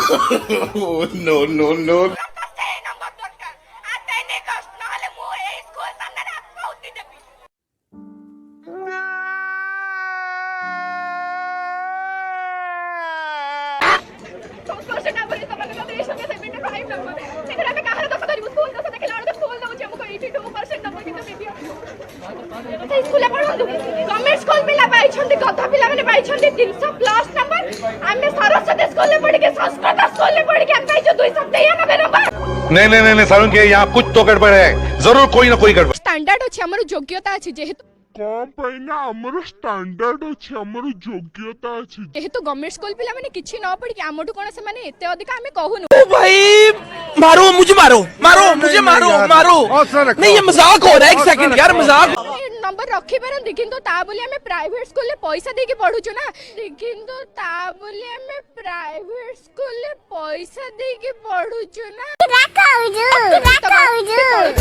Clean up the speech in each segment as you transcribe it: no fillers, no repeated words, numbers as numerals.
No, no, no. Government school पिला पाइछन्ति गधा पिला माने पाइछन्ति 300 प्लस नंबर आमे सरस्वती स्कूल में पढ़ के संस्कृत स्कूल में पढ़ के पाइछो 293 नंबर। नहीं सारुण के यहाँ कुछ तो गड़बड़ है, जरूर कोई ना कोई गड़बड़। स्टैंडर्ड अछि हमर योग्यता अछि जेहेतु स्टैंडर्ड अच्छे हमर योग्यता अच्छे जेहेतु गवर्नमेंट स्कूल पिला माने किछि न पढ़ के हमटु कोन से माने एते अधिक हमें कहूनु भाई मारो मुझे मारो मुझे मारो नहीं ये मजाक हो रहा है। एक सेकंड यार मजाक नंबर रखी पारंती किंतु ता बोली हमें प्राइवेट स्कूल ले पैसा देके पढुछु ना किंतु ता बोली हमें प्राइवेट स्कूल ले पैसा देके पढुछु ना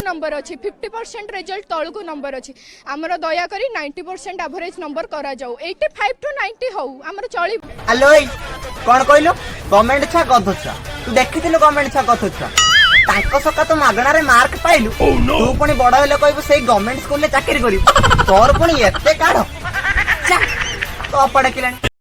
नंबर अछि 50% रिजल्ट तळको नंबर अछि हमर दया करी 90% एवरेज नंबर करा जाऊ 85 टू 90 हो हमर चली। हेलो कौन कहलो गवर्नमेंट छा गध छा तू देखिथिलो गवर्नमेंट छा गध छा तांको सका तो मागणारे मार्क पाइलु तू पुणी बड़ हेले कहबो सेई गवर्नमेंट स्कूल ले चाकरी करिवु तोर पुणी एते काढ तो पड़े किलानी।